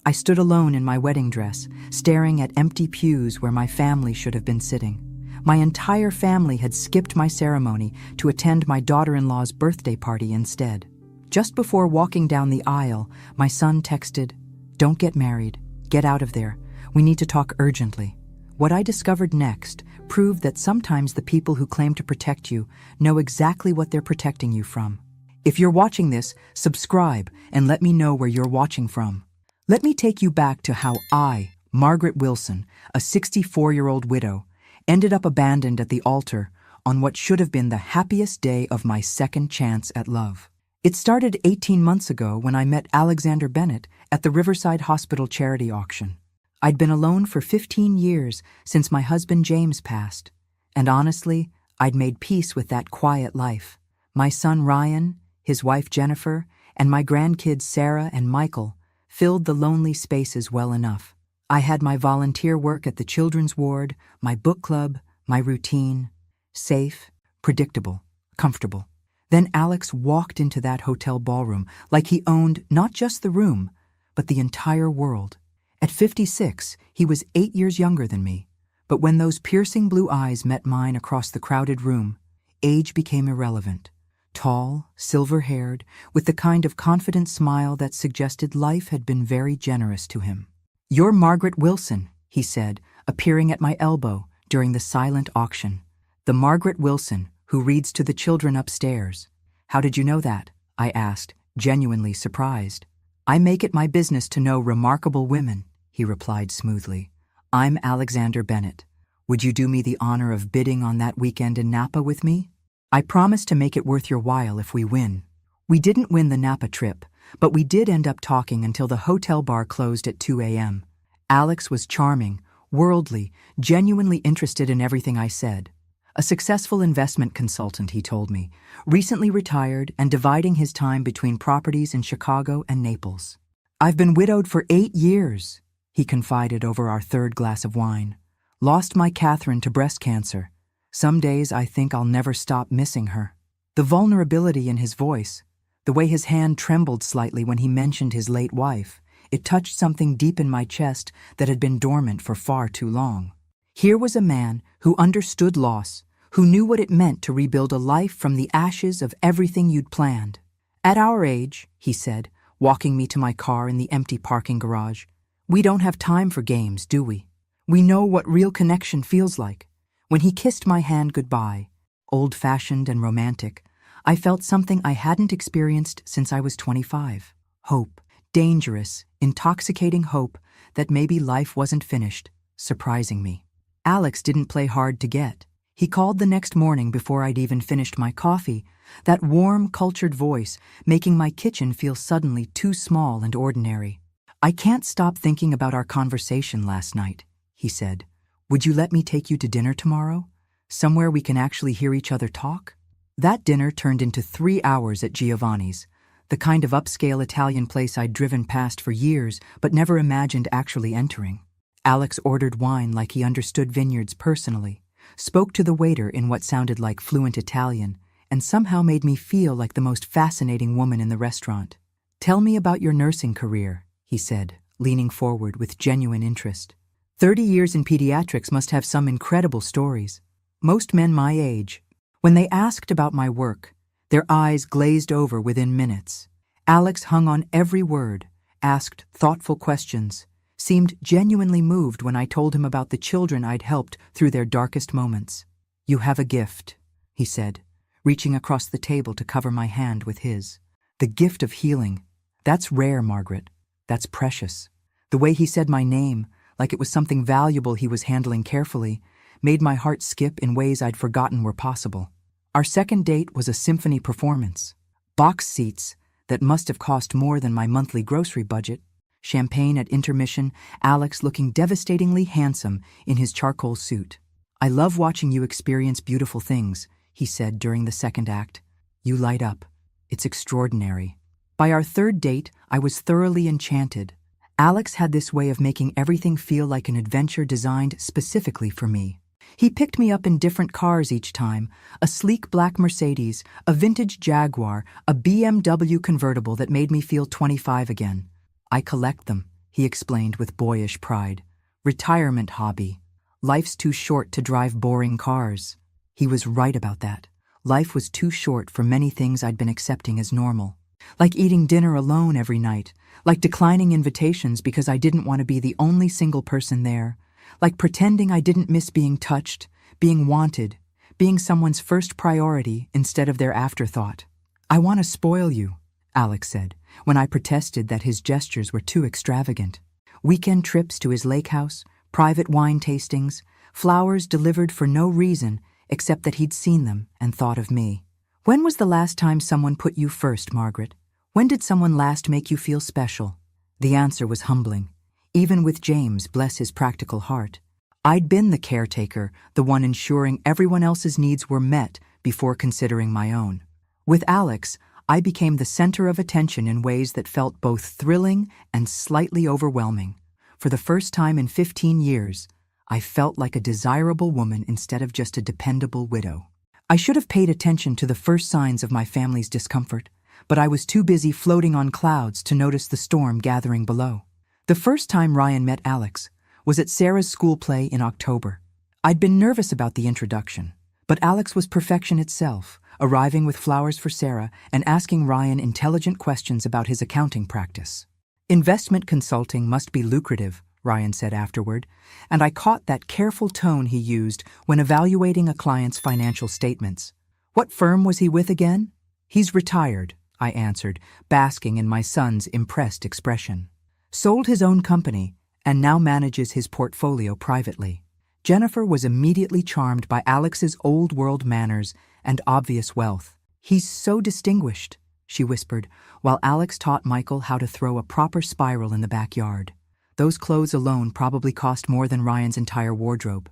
I stood alone in my wedding dress, staring at empty pews where my family should have been sitting. My entire family had skipped my ceremony to attend my daughter-in-law's birthday party instead. Just before walking down the aisle, my son texted, "Don't get married. Get out of there. We need to talk urgently." What I discovered next proved that sometimes the people who claim to protect you know exactly what they're protecting you from. If you're watching this, subscribe and let me know where you're watching from. Let me take you back to how I, Margaret Wilson, a 64-year-old widow, ended up abandoned at the altar on what should have been the happiest day of my second chance at love. It started 18 months ago when I met Alexander Bennett at the Riverside Hospital charity auction. I'd been alone for 15 years since my husband James passed, and honestly, I'd made peace with that quiet life. My son Ryan, his wife Jennifer, and my grandkids Sarah and Michael filled the lonely spaces well enough. I had my volunteer work at the children's ward, my book club, my routine. Safe, predictable, comfortable. Then Alex walked into that hotel ballroom like he owned not just the room, but the entire world. At 56, he was 8 years younger than me. But when those piercing blue eyes met mine across the crowded room, age became irrelevant. Tall, silver-haired, with the kind of confident smile that suggested life had been very generous to him. "You're Margaret Wilson," he said, appearing at my elbow during the silent auction. "The Margaret Wilson who reads to the children upstairs." "How did you know that?" I asked, genuinely surprised. "I make it my business to know remarkable women," he replied smoothly. "I'm Alexander Bennett. Would you do me the honor of bidding on that weekend in Napa with me? I promise to make it worth your while if we win." We didn't win the Napa trip, but we did end up talking until the hotel bar closed at 2 a.m. Alex was charming, worldly, genuinely interested in everything I said. A successful investment consultant, he told me, recently retired and dividing his time between properties in Chicago and Naples. "I've been widowed for 8 years, he confided over our third glass of wine. "Lost my Catherine to breast cancer. Some days I think I'll never stop missing her." The vulnerability in his voice, the way his hand trembled slightly when he mentioned his late wife, it touched something deep in my chest that had been dormant for far too long. Here was a man who understood loss, who knew what it meant to rebuild a life from the ashes of everything you'd planned. "At our age," he said, walking me to my car in the empty parking garage, "we don't have time for games, do we? We know what real connection feels like." When he kissed my hand goodbye, old-fashioned and romantic, I felt something I hadn't experienced since I was 25. Hope. Dangerous, intoxicating hope that maybe life wasn't finished, surprising me. Alex didn't play hard to get. He called the next morning before I'd even finished my coffee, that warm, cultured voice making my kitchen feel suddenly too small and ordinary. "I can't stop thinking about our conversation last night," he said. "Would you let me take you to dinner tomorrow? Somewhere we can actually hear each other talk?" That dinner turned into 3 hours at Giovanni's, the kind of upscale Italian place I'd driven past for years but never imagined actually entering. Alex ordered wine like he understood vineyards personally, spoke to the waiter in what sounded like fluent Italian, and somehow made me feel like the most fascinating woman in the restaurant. "Tell me about your nursing career," he said, leaning forward with genuine interest. 30 years in pediatrics must have some incredible stories. Most men my age, when they asked about my work, their eyes glazed over within minutes. Alex hung on every word, asked thoughtful questions, seemed genuinely moved when I told him about the children I'd helped through their darkest moments. "You have a gift," he said, reaching across the table to cover my hand with his. "The gift of healing. That's rare, Margaret. That's precious." The way he said my name, like it was something valuable he was handling carefully, made my heart skip in ways I'd forgotten were possible. Our second date was a symphony performance. Box seats that must have cost more than my monthly grocery budget, champagne at intermission, Alex looking devastatingly handsome in his charcoal suit. "I love watching you experience beautiful things," he said during the second act. "You light up. It's extraordinary." By our third date, I was thoroughly enchanted. Alex had this way of making everything feel like an adventure designed specifically for me. He picked me up in different cars each time, a sleek black Mercedes, a vintage Jaguar, a BMW convertible that made me feel 25 again. "I collect them," he explained with boyish pride. Retirement hobby. Life's too short to drive boring cars. He was right about that. Life was too short for many things I'd been accepting as normal. Like eating dinner alone every night, like declining invitations because I didn't want to be the only single person there, like pretending I didn't miss being touched, being wanted, being someone's first priority instead of their afterthought. "I want to spoil you," Alex said, when I protested that his gestures were too extravagant. Weekend trips to his lake house, private wine tastings, flowers delivered for no reason except that he'd seen them and thought of me. "When was the last time someone put you first, Margaret? When did someone last make you feel special?" The answer was humbling. Even with James, bless his practical heart, I'd been the caretaker, the one ensuring everyone else's needs were met before considering my own. With Alex, I became the center of attention in ways that felt both thrilling and slightly overwhelming. For the first time in 15 years, I felt like a desirable woman instead of just a dependable widow. I should have paid attention to the first signs of my family's discomfort, but I was too busy floating on clouds to notice the storm gathering below. The first time Ryan met Alex was at Sarah's school play in October. I'd been nervous about the introduction, but Alex was perfection itself, arriving with flowers for Sarah and asking Ryan intelligent questions about his accounting practice. "Investment consulting must be lucrative," Ryan said afterward, and I caught that careful tone he used when evaluating a client's financial statements. "What firm was he with again?" "He's retired," I answered, basking in my son's impressed expression. "Sold his own company and now manages his portfolio privately." Jennifer was immediately charmed by Alex's old-world manners and obvious wealth. "He's so distinguished," she whispered, while Alex taught Michael how to throw a proper spiral in the backyard. Those clothes alone probably cost more than Ryan's entire wardrobe.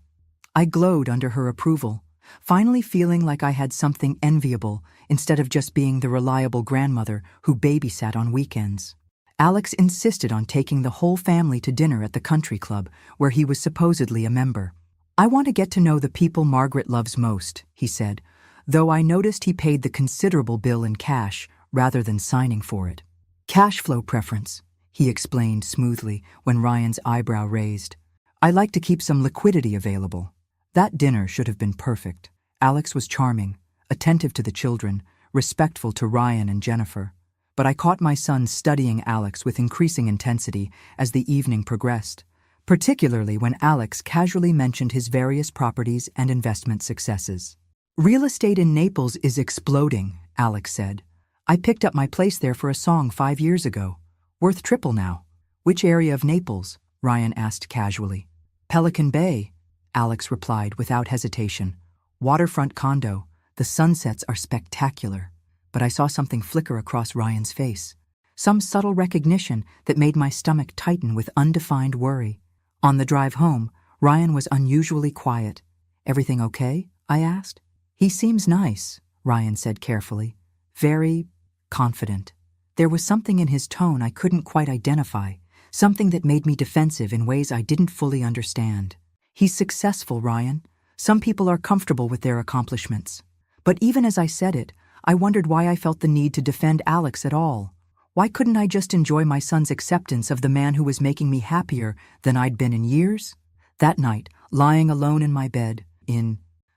I glowed under her approval, finally feeling like I had something enviable instead of just being the reliable grandmother who babysat on weekends. Alex insisted on taking the whole family to dinner at the country club, where he was supposedly a member. "I want to get to know the people Margaret loves most," he said, though I noticed he paid the considerable bill in cash rather than signing for it. "Cash flow preference," he explained smoothly when Ryan's eyebrow raised. "I like to keep some liquidity available." That dinner should have been perfect. Alex was charming, attentive to the children, respectful to Ryan and Jennifer. But I caught my son studying Alex with increasing intensity as the evening progressed, particularly when Alex casually mentioned his various properties and investment successes. "Real estate in Naples is exploding," Alex said. "I picked up my place there for a song 5 years ago. Worth triple now." "Which area of Naples?" Ryan asked casually. "Pelican Bay," Alex replied without hesitation. "Waterfront condo. The sunsets are spectacular." But I saw something flicker across Ryan's face. Some subtle recognition that made my stomach tighten with undefined worry. On the drive home, Ryan was unusually quiet. "Everything okay?" I asked. "He seems nice," Ryan said carefully. "Very confident." There was something in his tone I couldn't quite identify, something that made me defensive in ways I didn't fully understand. "He's successful, Ryan. Some people are comfortable with their accomplishments." But even as I said it, I wondered why I felt the need to defend Alex at all. Why couldn't I just enjoy my son's acceptance of the man who was making me happier than I'd been in years? That night, lying alone in my bed,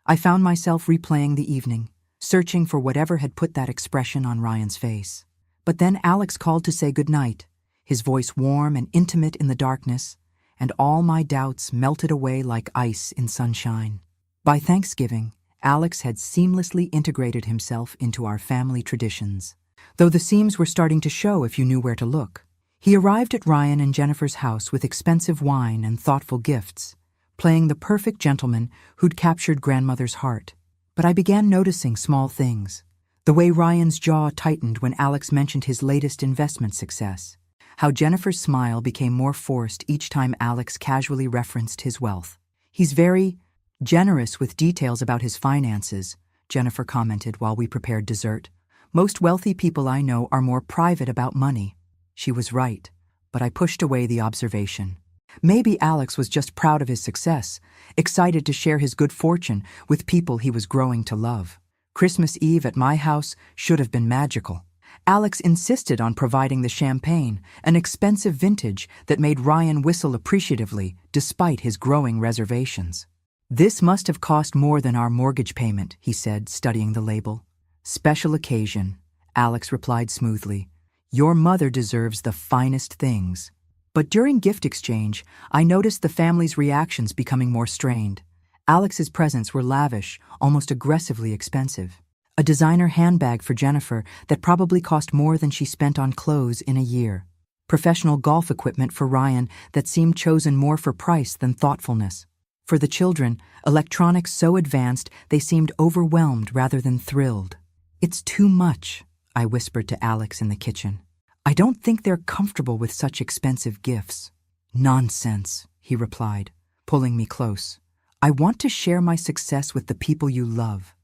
I found myself replaying the evening, searching for whatever had put that expression on Ryan's face. But then Alex called to say goodnight, his voice warm and intimate in the darkness, and all my doubts melted away like ice in sunshine. By Thanksgiving, Alex had seamlessly integrated himself into our family traditions, though the seams were starting to show if you knew where to look. He arrived at Ryan and Jennifer's house with expensive wine and thoughtful gifts, playing the perfect gentleman who'd captured grandmother's heart. But I began noticing small things. The way Ryan's jaw tightened when Alex mentioned his latest investment success. How Jennifer's smile became more forced each time Alex casually referenced his wealth. "He's very generous with details about his finances," Jennifer commented while we prepared dessert. "Most wealthy people I know are more private about money." She was right, but I pushed away the observation. Maybe Alex was just proud of his success, excited to share his good fortune with people he was growing to love. Christmas Eve at my house should have been magical. Alex insisted on providing the champagne, an expensive vintage that made Ryan whistle appreciatively despite his growing reservations. "This must have cost more than our mortgage payment," he said, studying the label. "Special occasion," Alex replied smoothly. "Your mother deserves the finest things." But during gift exchange, I noticed the family's reactions becoming more strained. Alex's presents were lavish, almost aggressively expensive. A designer handbag for Jennifer that probably cost more than she spent on clothes in a year. Professional golf equipment for Ryan that seemed chosen more for price than thoughtfulness. For the children, electronics so advanced they seemed overwhelmed rather than thrilled. "It's too much," I whispered to Alex in the kitchen. "I don't think they're comfortable with such expensive gifts." "Nonsense," he replied, pulling me close. "I want to share my success with the people you love.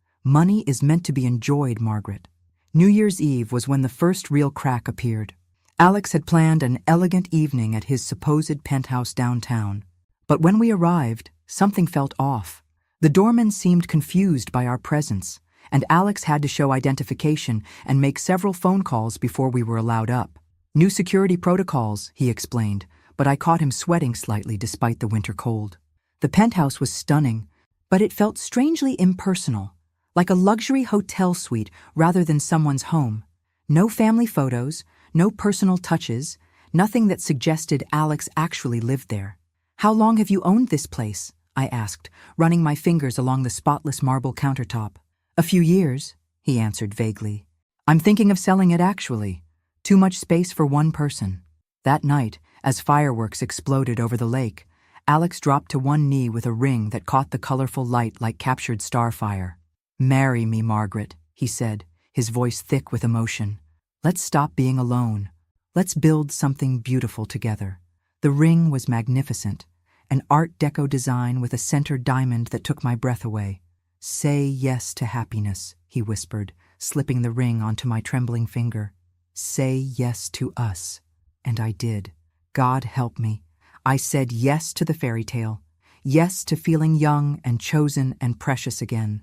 Money is meant to be enjoyed, Margaret." New Year's Eve was when the first real crack appeared. Alex had planned an elegant evening at his supposed penthouse downtown. But when we arrived, something felt off. The doorman seemed confused by our presence, and Alex had to show identification and make several phone calls before we were allowed up. "New security protocols," he explained, but I caught him sweating slightly despite the winter cold. The penthouse was stunning, but it felt strangely impersonal, like a luxury hotel suite rather than someone's home. No family photos, no personal touches, nothing that suggested Alex actually lived there. "How long have you owned this place?" I asked, running my fingers along the spotless marble countertop. "A few years," he answered vaguely. "I'm thinking of selling it actually. Too much space for one person." That night, as fireworks exploded over the lake, Alex dropped to one knee with a ring that caught the colorful light like captured starfire. "Marry me, Margaret," he said, his voice thick with emotion. "Let's stop being alone. Let's build something beautiful together." The ring was magnificent, an Art Deco design with a center diamond that took my breath away. "Say yes to happiness," he whispered, slipping the ring onto my trembling finger. "Say yes to us." And I did. God help me. I said yes to the fairy tale. Yes to feeling young and chosen and precious again.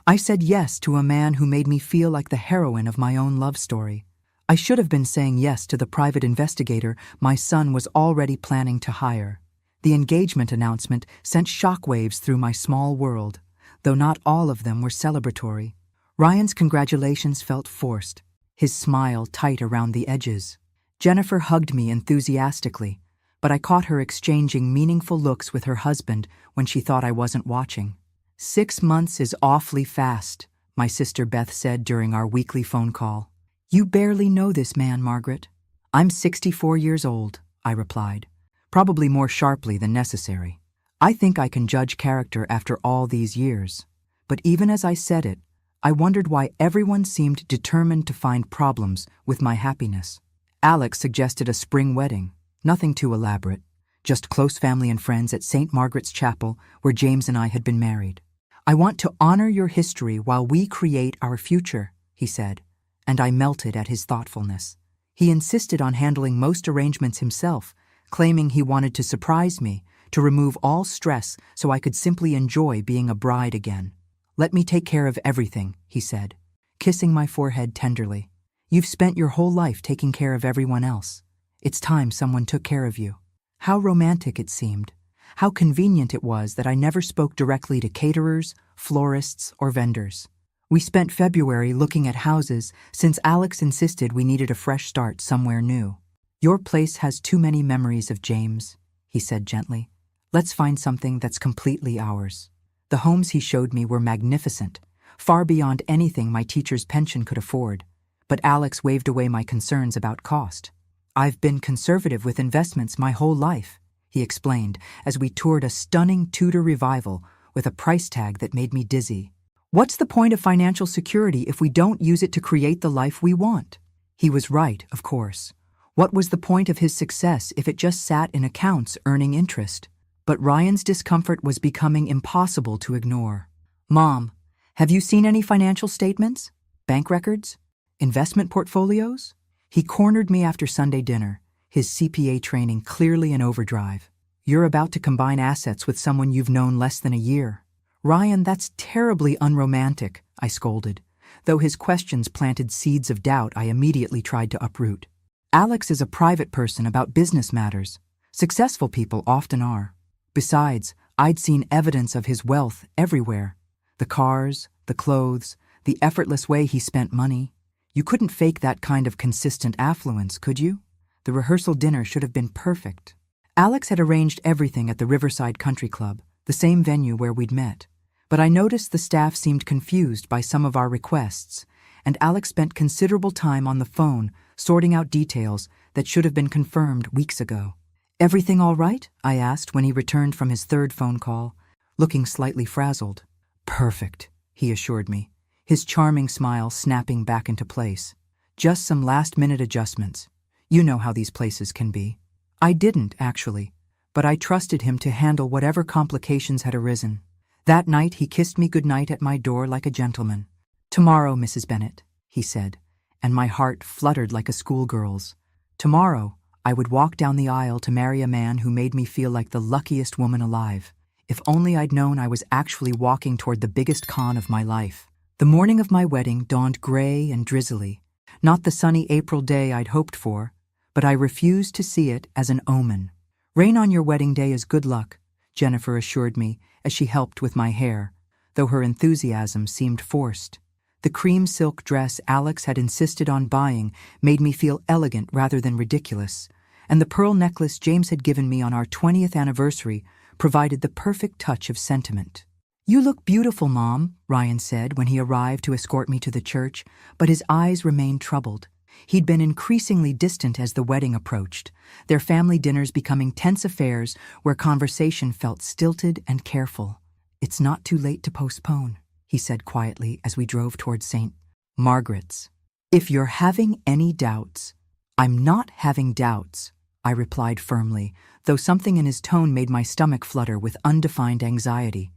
I said yes to a man who made me feel like the heroine of my own love story. I should have been saying yes to the private investigator my son was already planning to hire. The engagement announcement sent shockwaves through my small world, though not all of them were celebratory. Ryan's congratulations felt forced, his smile tight around the edges. Jennifer hugged me enthusiastically, but I caught her exchanging meaningful looks with her husband when she thought I wasn't watching. 6 months is awfully fast, my sister Beth said during our weekly phone call. "You barely know this man, Margaret." "I'm 64 years old," I replied, probably more sharply than necessary. "I think I can judge character after all these years." But even as I said it, I wondered why everyone seemed determined to find problems with my happiness. Alex suggested a spring wedding, nothing too elaborate, just close family and friends at St. Margaret's Chapel where James and I had been married. "I want to honor your history while we create our future," he said, and I melted at his thoughtfulness. He insisted on handling most arrangements himself, claiming he wanted to surprise me, to remove all stress so I could simply enjoy being a bride again. "Let me take care of everything," he said, kissing my forehead tenderly. "You've spent your whole life taking care of everyone else. It's time someone took care of you." How romantic it seemed. How convenient it was that I never spoke directly to caterers, florists, or vendors. We spent February looking at houses since Alex insisted we needed a fresh start somewhere new. "Your place has too many memories of James," he said gently. "Let's find something that's completely ours." The homes he showed me were magnificent, far beyond anything my teacher's pension could afford. But Alex waved away my concerns about cost. "I've been conservative with investments my whole life," he explained as we toured a stunning Tudor revival with a price tag that made me dizzy. "What's the point of financial security if we don't use it to create the life we want?" He was right, of course. What was the point of his success if it just sat in accounts earning interest? But Ryan's discomfort was becoming impossible to ignore. "Mom, have you seen any financial statements? Bank records? Investment portfolios?" He cornered me after Sunday dinner, his CPA training clearly in overdrive. "You're about to combine assets with someone you've known less than a year." "Ryan, that's terribly unromantic," I scolded. Though his questions planted seeds of doubt I immediately tried to uproot. Alex is a private person about business matters. Successful people often are. Besides, I'd seen evidence of his wealth everywhere. The cars, the clothes, the effortless way he spent money. You couldn't fake that kind of consistent affluence, could you? The rehearsal dinner should have been perfect. Alex had arranged everything at the Riverside Country Club, the same venue where we'd met. But I noticed the staff seemed confused by some of our requests, and Alex spent considerable time on the phone sorting out details that should have been confirmed weeks ago. "Everything all right?" I asked when he returned from his third phone call, looking slightly frazzled. "Perfect," he assured me, his charming smile snapping back into place. "Just some last-minute adjustments. You know how these places can be." I didn't, actually, but I trusted him to handle whatever complications had arisen. That night he kissed me goodnight at my door like a gentleman. "Tomorrow, Mrs. Bennet," he said, and my heart fluttered like a schoolgirl's. Tomorrow, I would walk down the aisle to marry a man who made me feel like the luckiest woman alive. If only I'd known I was actually walking toward the biggest con of my life. The morning of my wedding dawned gray and drizzly, not the sunny April day I'd hoped for, but I refused to see it as an omen. "Rain on your wedding day is good luck," Jennifer assured me as she helped with my hair, though her enthusiasm seemed forced. The cream silk dress Alex had insisted on buying made me feel elegant rather than ridiculous, and the pearl necklace James had given me on our 20th anniversary provided the perfect touch of sentiment. "You look beautiful, Mom," Ryan said when he arrived to escort me to the church, but his eyes remained troubled. He'd been increasingly distant as the wedding approached, their family dinners becoming tense affairs where conversation felt stilted and careful. "It's not too late to postpone," he said quietly as we drove toward St. Margaret's. "If you're having any doubts—" "I'm not having doubts," I replied firmly, though something in his tone made my stomach flutter with undefined anxiety.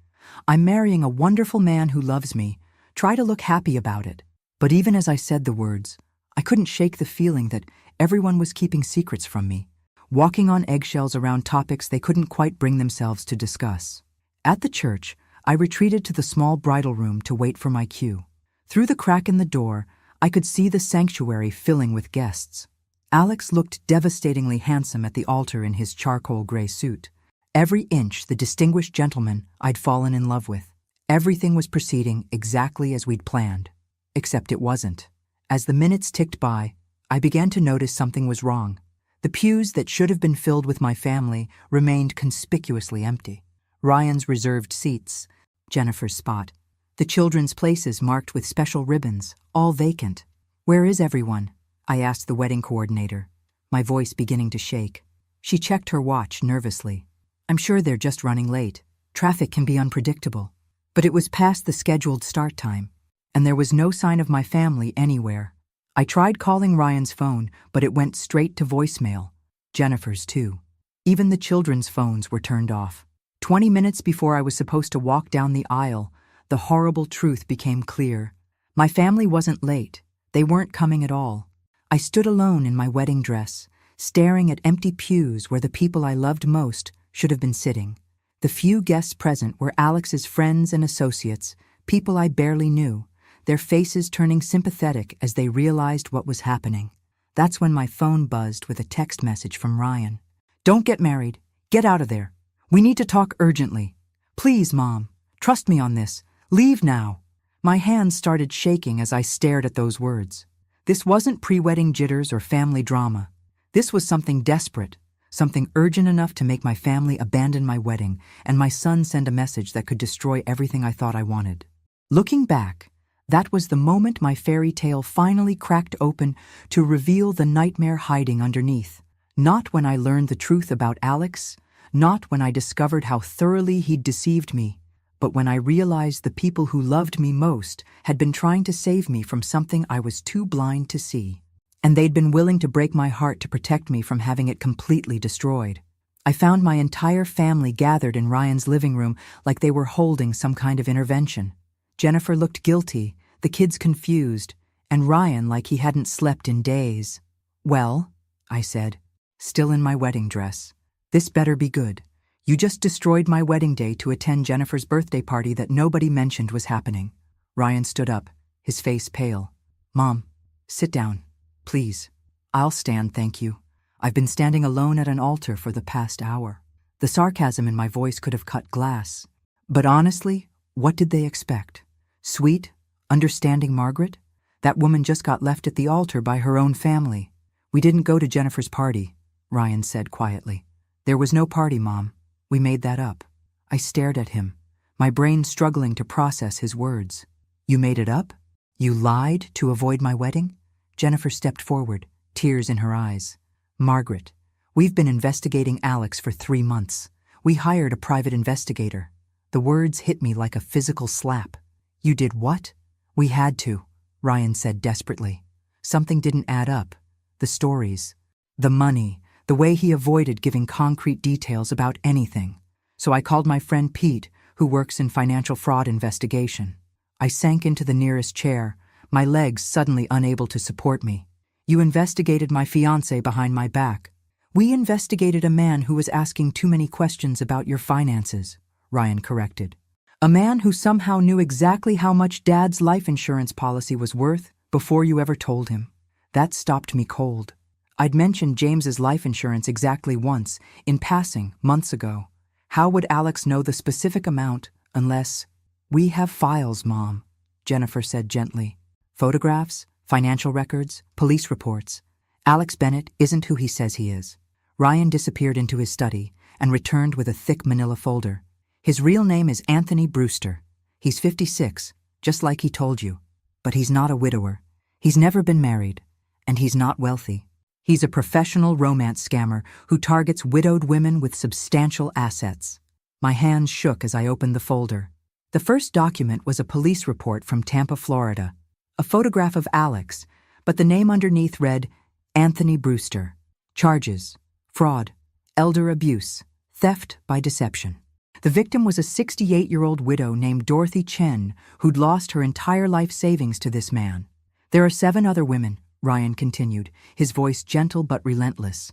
"I'm marrying a wonderful man who loves me. Try to look happy about it." But even as I said the words, I couldn't shake the feeling that everyone was keeping secrets from me, walking on eggshells around topics they couldn't quite bring themselves to discuss. At the church, I retreated to the small bridal room to wait for my cue. Through the crack in the door, I could see the sanctuary filling with guests. Alex looked devastatingly handsome at the altar in his charcoal gray suit. Every inch the distinguished gentleman I'd fallen in love with. Everything was proceeding exactly as we'd planned. Except it wasn't. As the minutes ticked by, I began to notice something was wrong. The pews that should have been filled with my family remained conspicuously empty. Ryan's reserved seats, Jennifer's spot, the children's places marked with special ribbons, all vacant. "Where is everyone?" I asked the wedding coordinator, my voice beginning to shake. She checked her watch nervously. "I'm sure they're just running late. Traffic can be unpredictable." But it was past the scheduled start time, and there was no sign of my family anywhere. I tried calling Ryan's phone, but it went straight to voicemail. Jennifer's too. Even the children's phones were turned off. 20 minutes before I was supposed to walk down the aisle, the horrible truth became clear. My family wasn't late. They weren't coming at all. I stood alone in my wedding dress, staring at empty pews where the people I loved most should have been sitting. The few guests present were Alex's friends and associates, people I barely knew, their faces turning sympathetic as they realized what was happening. That's when my phone buzzed with a text message from Ryan. "Don't get married. Get out of there. We need to talk urgently. Please, Mom. Trust me on this. Leave now." My hands started shaking as I stared at those words. This wasn't pre-wedding jitters or family drama. This was something desperate, something urgent enough to make my family abandon my wedding and my son send a message that could destroy everything I thought I wanted. Looking back, that was the moment my fairy tale finally cracked open to reveal the nightmare hiding underneath. Not when I learned the truth about Alex, not when I discovered how thoroughly he'd deceived me, but when I realized the people who loved me most had been trying to save me from something I was too blind to see. And they'd been willing to break my heart to protect me from having it completely destroyed. I found my entire family gathered in Ryan's living room like they were holding some kind of intervention. Jennifer looked guilty, the kids confused, and Ryan like he hadn't slept in days. "Well," I said, still in my wedding dress, "this better be good. You just destroyed my wedding day to attend Jennifer's birthday party that nobody mentioned was happening." Ryan stood up, his face pale. "Mom, sit down, please." "I'll stand, thank you. I've been standing alone at an altar for the past hour." The sarcasm in my voice could have cut glass. But honestly, what did they expect? Sweet, understanding Margaret? That woman just got left at the altar by her own family. "We didn't go to Jennifer's party," Ryan said quietly. "There was no party, Mom. We made that up." I stared at him, my brain struggling to process his words. "You made it up? You lied to avoid my wedding?" Jennifer stepped forward, tears in her eyes. "Margaret, we've been investigating Alex for 3 months. We hired a private investigator." The words hit me like a physical slap. "You did what?" "We had to," Ryan said desperately. Something didn't add up. The stories, the money, the way he avoided giving concrete details about anything. So I called my friend Pete, who works in financial fraud investigation. I sank into the nearest chair, my legs suddenly unable to support me. "You investigated my fiancé behind my back." "We investigated a man who was asking too many questions about your finances," Ryan corrected. "A man who somehow knew exactly how much Dad's life insurance policy was worth before you ever told him." That stopped me cold. I'd mentioned James's life insurance exactly once, in passing, months ago. How would Alex know the specific amount unless— "We have files, Mom," Jennifer said gently. "Photographs, financial records, police reports. Alex Bennett isn't who he says he is." Ryan disappeared into his study and returned with a thick manila folder. "His real name is Anthony Brewster. He's 56, just like he told you. But he's not a widower. He's never been married. And he's not wealthy. He's a professional romance scammer who targets widowed women with substantial assets." My hands shook as I opened the folder. The first document was a police report from Tampa, Florida. A photograph of Alex, but the name underneath read, Anthony Brewster. Charges: fraud, elder abuse, theft by deception. The victim was a 68-year-old widow named Dorothy Chen who'd lost her entire life savings to this man. "There are 7 other women," Ryan continued, his voice gentle but relentless.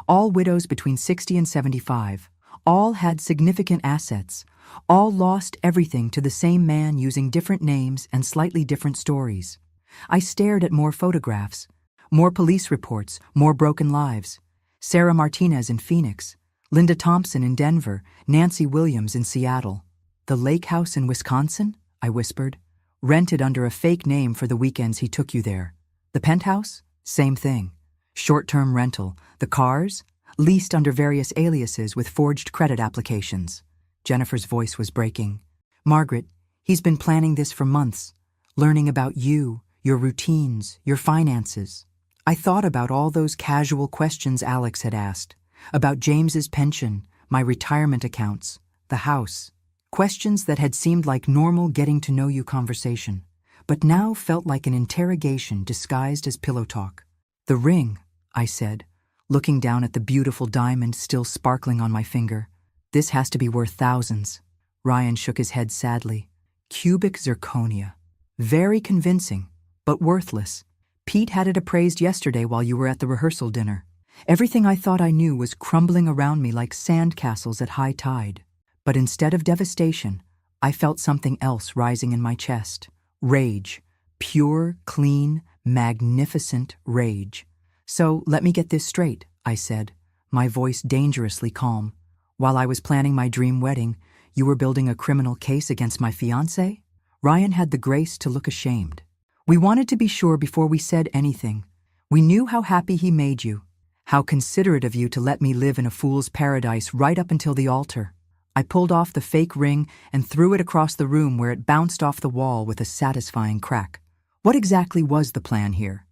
"All widows between 60 and 75. All had significant assets. All lost everything to the same man using different names and slightly different stories." I stared at more photographs, more police reports, more broken lives. Sarah Martinez in Phoenix, Linda Thompson in Denver, Nancy Williams in Seattle. "The lake house in Wisconsin?" I whispered. "Rented under a fake name for the weekends he took you there. The penthouse? Same thing. Short-term rental. The cars? Leased under various aliases with forged credit applications." Jennifer's voice was breaking. "Margaret, he's been planning this for months, learning about you, your routines, your finances." I thought about all those casual questions Alex had asked, about James's pension, my retirement accounts, the house. Questions that had seemed like normal getting-to-know-you conversation, but now felt like an interrogation disguised as pillow talk. "The ring," I said, looking down at the beautiful diamond still sparkling on my finger. "This has to be worth thousands." Ryan shook his head sadly. "Cubic zirconia. Very convincing, but worthless. Pete had it appraised yesterday while you were at the rehearsal dinner. Everything I thought I knew was crumbling around me like sandcastles at high tide. But instead of devastation, I felt something else rising in my chest. Rage. Pure, clean, magnificent rage. "So let me get this straight," I said, my voice dangerously calm. "While I was planning my dream wedding, you were building a criminal case against my fiancé?" Ryan had the grace to look ashamed. "We wanted to be sure before we said anything. We knew how happy he made you, how considerate of you to let me live in a fool's paradise right up until the altar." I pulled off the fake ring and threw it across the room where it bounced off the wall with a satisfying crack. What exactly was the plan here?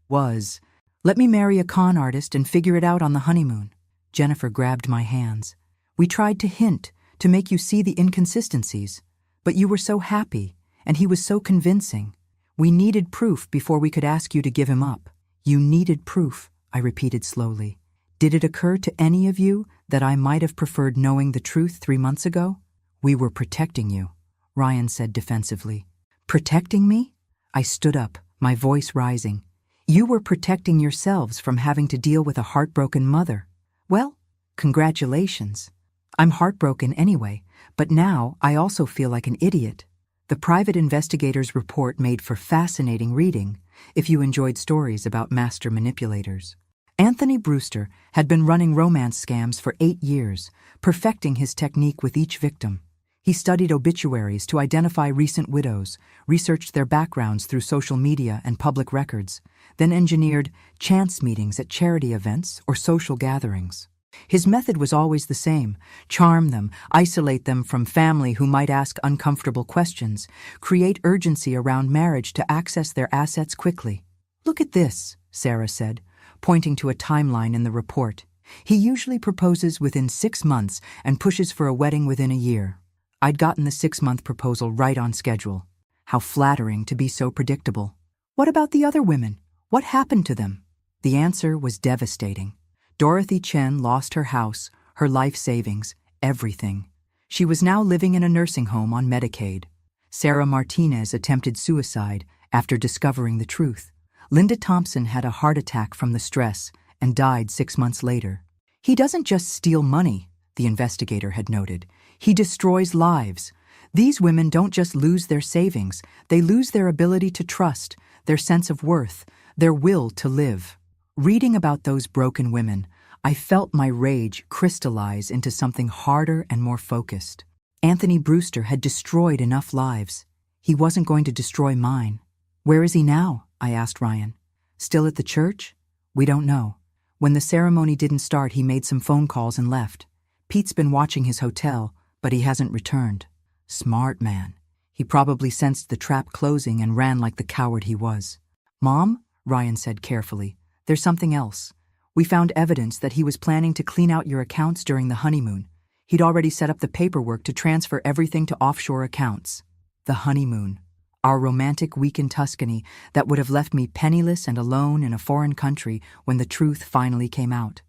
Let me marry a con artist and figure it out on the honeymoon. Jennifer grabbed my hands. "We tried to hint, to make you see the inconsistencies. But you were so happy, and he was so convincing. We needed proof before we could ask you to give him up." "You needed proof," I repeated slowly. "Did it occur to any of you that I might have preferred knowing the truth 3 months ago?" "We were protecting you," Ryan said defensively. "Protecting me?" I stood up, my voice rising. "You were protecting yourselves from having to deal with a heartbroken mother. Well, congratulations. I'm heartbroken anyway, but now I also feel like an idiot. The private investigator's report made for fascinating reading if you enjoyed stories about master manipulators. Anthony Brewster had been running romance scams for 8 years, perfecting his technique with each victim. He studied obituaries to identify recent widows, researched their backgrounds through social media and public records, then engineered chance meetings at charity events or social gatherings. His method was always the same: charm them, isolate them from family who might ask uncomfortable questions, create urgency around marriage to access their assets quickly. "Look at this," Sarah said, pointing to a timeline in the report. "He usually proposes within 6 months and pushes for a wedding within a year." I'd gotten the 6-month proposal right on schedule. How flattering to be so predictable. What about the other women? What happened to them? The answer was devastating. Dorothy Chen lost her house, her life savings, everything. She was now living in a nursing home on Medicaid. Sarah Martinez attempted suicide after discovering the truth. Linda Thompson had a heart attack from the stress and died 6 months later. "He doesn't just steal money," the investigator had noted. "He destroys lives. These women don't just lose their savings, they lose their ability to trust, their sense of worth, their will to live." Reading about those broken women, I felt my rage crystallize into something harder and more focused. Anthony Brewster had destroyed enough lives. He wasn't going to destroy mine. "Where is he now?" I asked Ryan. "Still at the church?" "We don't know. When the ceremony didn't start, he made some phone calls and left. Pete's been watching his hotel, but he hasn't returned." Smart man. He probably sensed the trap closing and ran like the coward he was. "Mom," Ryan said carefully, "there's something else. We found evidence that he was planning to clean out your accounts during the honeymoon. He'd already set up the paperwork to transfer everything to offshore accounts." The honeymoon. Our romantic week in Tuscany that would have left me penniless and alone in a foreign country when the truth finally came out.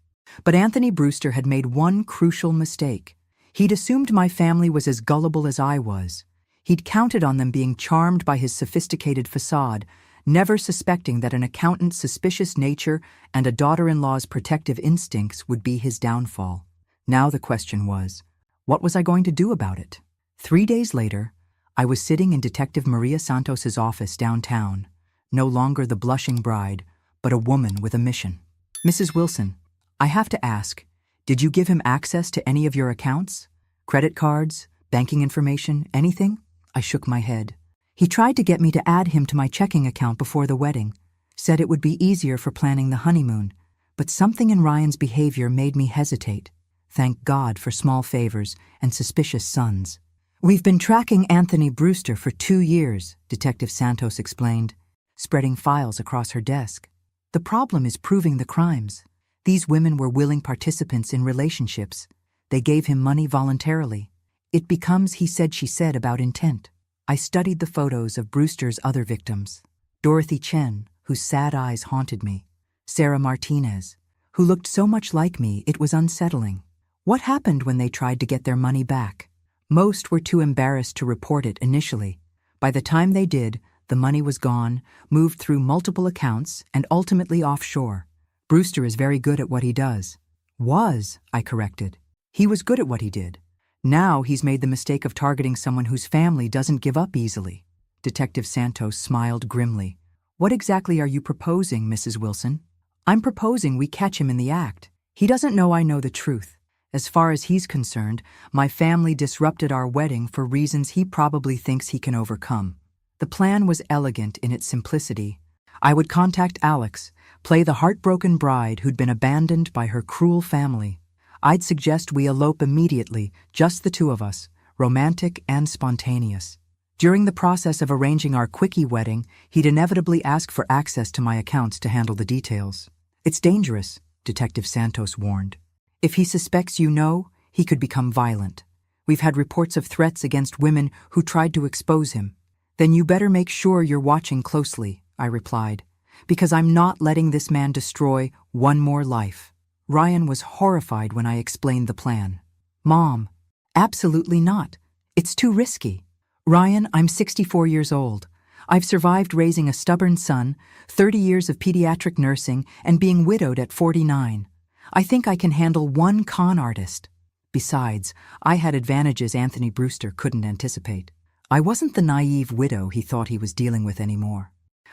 But Anthony Brewster had made one crucial mistake. He'd assumed my family was as gullible as I was. He'd counted on them being charmed by his sophisticated facade, never suspecting that an accountant's suspicious nature and a daughter-in-law's protective instincts would be his downfall. Now the question was, what was I going to do about it? 3 days later, I was sitting in Detective Maria Santos's office downtown, no longer the blushing bride, but a woman with a mission. "Mrs. Wilson, I have to ask, did you give him access to any of your accounts? Credit cards, banking information, anything?" I shook my head. "He tried to get me to add him to my checking account before the wedding, said it would be easier for planning the honeymoon, but something in Ryan's behavior made me hesitate. Thank God for small favors and suspicious sons." "We've been tracking Anthony Brewster for 2 years, Detective Santos explained, spreading files across her desk. "The problem is proving the crimes. These women were willing participants in relationships. They gave him money voluntarily. It becomes he said she said about intent." I studied the photos of Brewster's other victims. Dorothy Chen, whose sad eyes haunted me. Sarah Martinez, who looked so much like me it was unsettling. What happened when they tried to get their money back? Most were too embarrassed to report it initially. By the time they did, the money was gone, moved through multiple accounts, and ultimately offshore. Brewster is very good at what he does. "Was," I corrected. "He was good at what he did. Now he's made the mistake of targeting someone whose family doesn't give up easily." Detective Santos smiled grimly. "What exactly are you proposing, Mrs. Wilson?" "I'm proposing we catch him in the act. He doesn't know I know the truth. As far as he's concerned, my family disrupted our wedding for reasons he probably thinks he can overcome." The plan was elegant in its simplicity. I would contact Alex, play the heartbroken bride who'd been abandoned by her cruel family. I'd suggest we elope immediately, just the two of us, romantic and spontaneous. During the process of arranging our quickie wedding, he'd inevitably ask for access to my accounts to handle the details. "It's dangerous," Detective Santos warned. "If he suspects you know, he could become violent. We've had reports of threats against women who tried to expose him." "Then you better make sure you're watching closely," I replied, "because I'm not letting this man destroy one more life." Ryan was horrified when I explained the plan. "Mom, absolutely not. It's too risky. Ryan, I'm 64 years old. I've survived raising a stubborn son, 30 years of pediatric nursing, and being widowed at 49. I think I can handle one con artist. Besides, I had advantages Anthony Brewster couldn't anticipate. I wasn't the naive widow he thought he was dealing with anymore.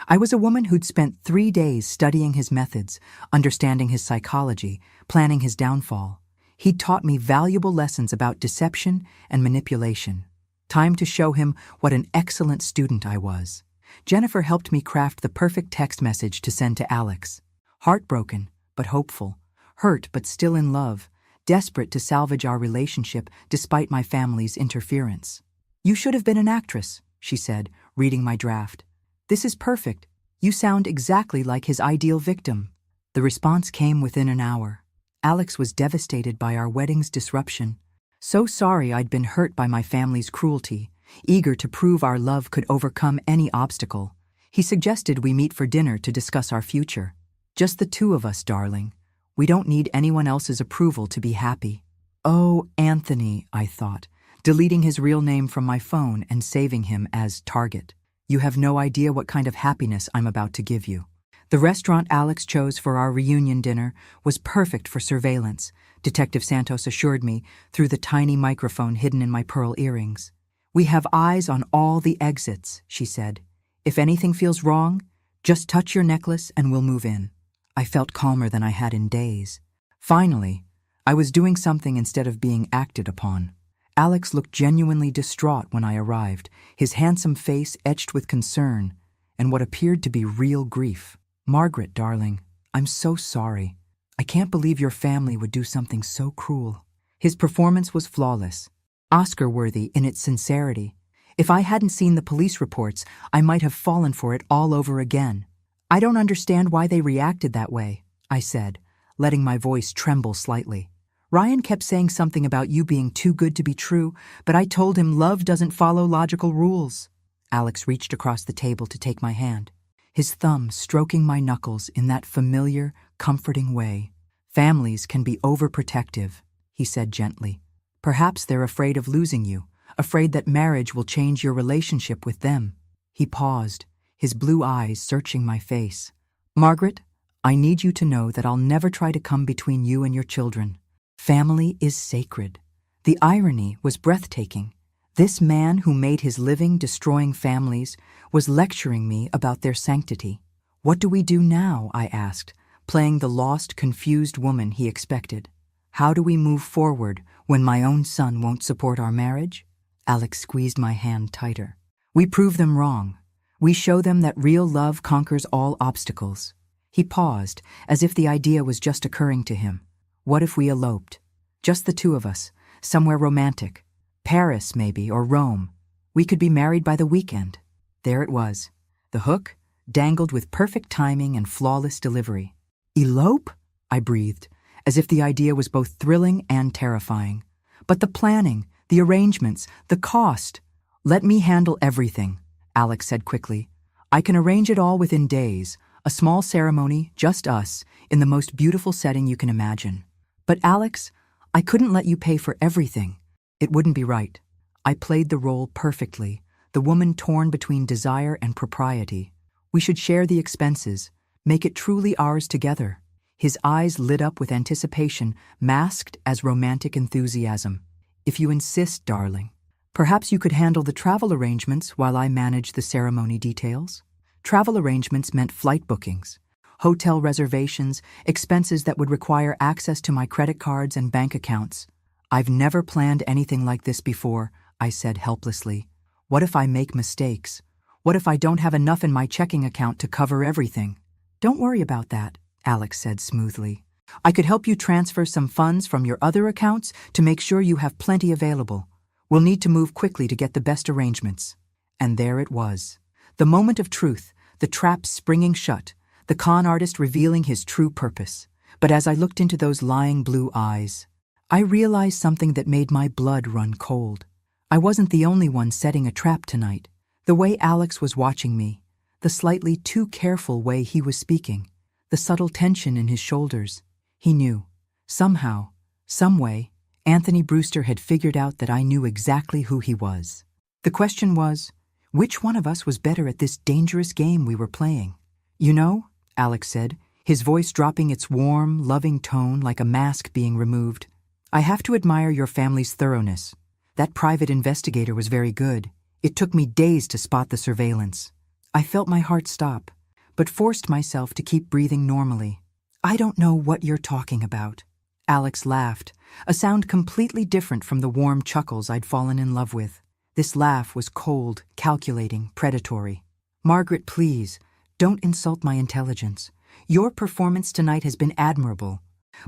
I was a woman who'd spent 3 days studying his methods, understanding his psychology, planning his downfall. He'd taught me valuable lessons about deception and manipulation. Time to show him what an excellent student I was. Jennifer helped me craft the perfect text message to send to Alex. Heartbroken, but hopeful. Hurt, but still in love. Desperate to salvage our relationship despite my family's interference. "You should have been an actress," she said, reading my draft. "This is perfect. You sound exactly like his ideal victim." The response came within an hour. Alex was devastated by our wedding's disruption. So sorry I'd been hurt by my family's cruelty, eager to prove our love could overcome any obstacle. He suggested we meet for dinner to discuss our future. "Just the two of us, darling. We don't need anyone else's approval to be happy." Oh, Anthony, I thought, deleting his real name from my phone and saving him as Target. "You have no idea what kind of happiness I'm about to give you." The restaurant Alex chose for our reunion dinner was perfect for surveillance, Detective Santos assured me through the tiny microphone hidden in my pearl earrings. "We have eyes on all the exits," she said. "If anything feels wrong, just touch your necklace and we'll move in." I felt calmer than I had in days. Finally, I was doing something instead of being acted upon. Alex looked genuinely distraught when I arrived, his handsome face etched with concern and what appeared to be real grief. "Margaret, darling, I'm so sorry. I can't believe your family would do something so cruel." His performance was flawless, Oscar-worthy in its sincerity. If I hadn't seen the police reports, I might have fallen for it all over again. "I don't understand why they reacted that way," I said, letting my voice tremble slightly. "Ryan kept saying something about you being too good to be true, but I told him love doesn't follow logical rules." Alex reached across the table to take my hand, his thumb stroking my knuckles in that familiar, comforting way. "Families can be overprotective," he said gently. "Perhaps they're afraid of losing you, afraid that marriage will change your relationship with them." He paused, his blue eyes searching my face. "Margaret, I need you to know that I'll never try to come between you and your children. Family is sacred." The irony was breathtaking. This man who made his living destroying families was lecturing me about their sanctity. "What do we do now?" I asked, playing the lost, confused woman he expected. "How do we move forward when my own son won't support our marriage?" Alex squeezed my hand tighter. "We prove them wrong. We show them that real love conquers all obstacles." He paused, as if the idea was just occurring to him. "What if we eloped? Just the two of us, somewhere romantic. Paris, maybe, or Rome. We could be married by the weekend." There it was. The hook dangled with perfect timing and flawless delivery. "Elope?" I breathed, as if the idea was both thrilling and terrifying. "But the planning, the arrangements, the cost." "Let me handle everything," Alex said quickly. "I can arrange it all within days. A small ceremony, just us, in the most beautiful setting you can imagine." "But Alex, I couldn't let you pay for everything. It wouldn't be right." I played the role perfectly, the woman torn between desire and propriety. "We should share the expenses, make it truly ours together." His eyes lit up with anticipation, masked as romantic enthusiasm. "If you insist, darling. Perhaps you could handle the travel arrangements while I manage the ceremony details." Travel arrangements meant flight bookings, hotel reservations, expenses that would require access to my credit cards and bank accounts. "I've never planned anything like this before," I said helplessly. "What if I make mistakes? What if I don't have enough in my checking account to cover everything?" "Don't worry about that," Alex said smoothly. "I could help you transfer some funds from your other accounts to make sure you have plenty available. We'll need to move quickly to get the best arrangements." And there it was. The moment of truth, the trap springing shut, the con artist revealing his true purpose. But as I looked into those lying blue eyes, I realized something that made my blood run cold. I wasn't the only one setting a trap tonight. The way Alex was watching me, the slightly too careful way he was speaking, the subtle tension in his shoulders. He knew. Somehow, some way, Anthony Brewster had figured out that I knew exactly who he was. The question was, which one of us was better at this dangerous game we were playing? "You know," Alex said, his voice dropping its warm, loving tone like a mask being removed, "I have to admire your family's thoroughness. That private investigator was very good. It took me days to spot the surveillance. I felt my heart stop, but forced myself to keep breathing normally. I don't know what you're talking about. Alex laughed, a sound completely different from the warm chuckles I'd fallen in love with. This laugh was cold, calculating, predatory. Margaret, please, don't insult my intelligence. Your performance tonight has been admirable,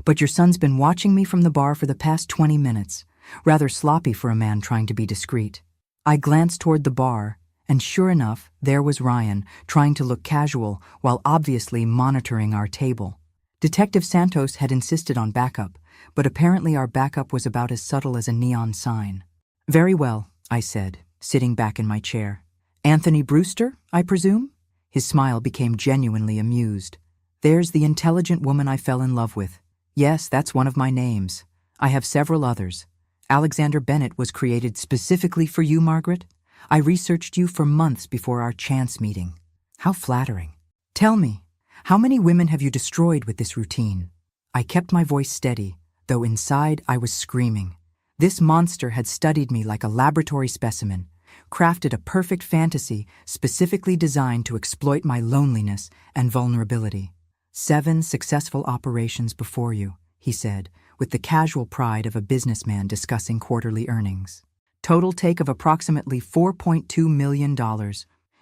but your son's been watching me from the bar for the past 20 minutes, rather sloppy for a man trying to be discreet. I glanced toward the bar, and sure enough, there was Ryan, trying to look casual while obviously monitoring our table. Detective Santos had insisted on backup, but apparently our backup was about as subtle as a neon sign. Very well, I said, sitting back in my chair. Anthony Brewster, I presume? His smile became genuinely amused. There's the intelligent woman I fell in love with. Yes, that's one of my names. I have several others. Alexander Bennett was created specifically for you, Margaret. I researched you for months before our chance meeting. How flattering. Tell me, how many women have you destroyed with this routine? I kept my voice steady, though inside I was screaming. This monster had studied me like a laboratory specimen, crafted a perfect fantasy specifically designed to exploit my loneliness and vulnerability. 7 successful operations before you, he said, with the casual pride of a businessman discussing quarterly earnings. Total take of approximately $4.2 million.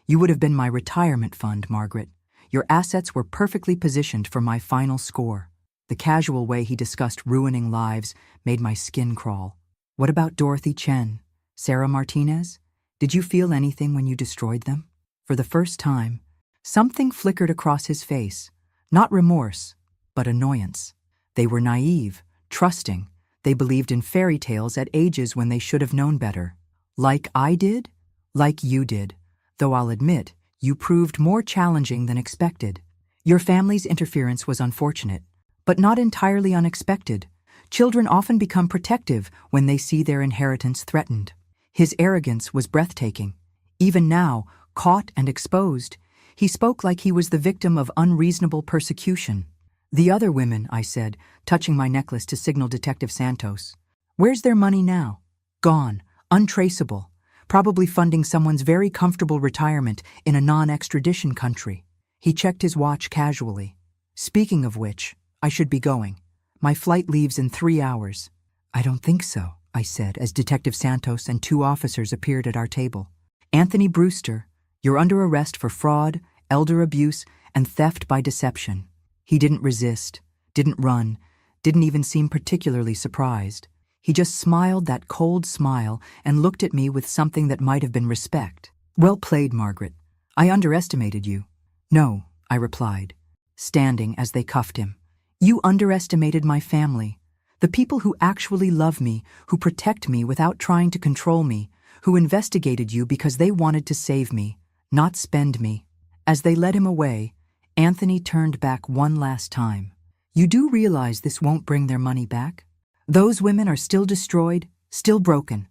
You would have been my retirement fund, Margaret. Your assets were perfectly positioned for my final score. The casual way he discussed ruining lives made my skin crawl. What about Dorothy Chen? Sarah Martinez? Did you feel anything when you destroyed them? For the first time, something flickered across his face. Not remorse, but annoyance. They were naive, trusting. They believed in fairy tales at ages when they should have known better. Like I did? Like you did. Though I'll admit, you proved more challenging than expected. Your family's interference was unfortunate, but not entirely unexpected. Children often become protective when they see their inheritance threatened. His arrogance was breathtaking. Even now, caught and exposed, he spoke like he was the victim of unreasonable persecution. The other women, I said, touching my necklace to signal Detective Santos. Where's their money now? Gone, untraceable, probably funding someone's very comfortable retirement in a non-extradition country. He checked his watch casually. Speaking of which, I should be going. My flight leaves in 3 hours. I don't think so, I said as Detective Santos and 2 officers appeared at our table. Anthony Brewster, you're under arrest for fraud, elder abuse, and theft by deception. He didn't resist, didn't run, didn't even seem particularly surprised. He just smiled that cold smile and looked at me with something that might have been respect. Well played, Margaret. I underestimated you. No, I replied, standing as they cuffed him. You underestimated my family, the people who actually love me, who protect me without trying to control me, who investigated you because they wanted to save me, not spend me. As they led him away, Anthony turned back one last time. You do realize this won't bring their money back? Those women are still destroyed, still broken.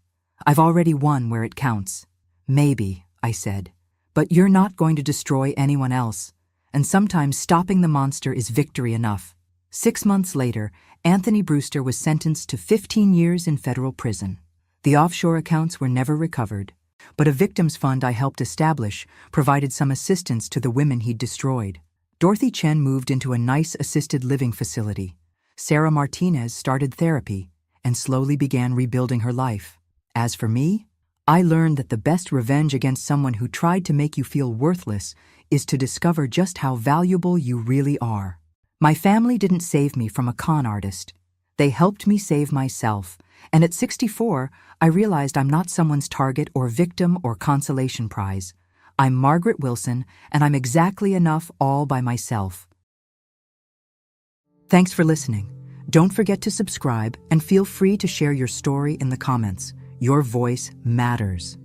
I've already won where it counts. Maybe, I said, but you're not going to destroy anyone else. And sometimes stopping the monster is victory enough. 6 months later, Anthony Brewster was sentenced to 15 years in federal prison. The offshore accounts were never recovered, but a victims fund I helped establish provided some assistance to the women he'd destroyed. Dorothy Chen moved into a nice assisted living facility. Sarah Martinez started therapy and slowly began rebuilding her life. As for me, I learned that the best revenge against someone who tried to make you feel worthless is to discover just how valuable you really are. My family didn't save me from a con artist. They helped me save myself, and at 64, I realized I'm not someone's target or victim or consolation prize. I'm Margaret Wilson, and I'm exactly enough all by myself. Thanks for listening. Don't forget to subscribe and feel free to share your story in the comments. Your voice matters.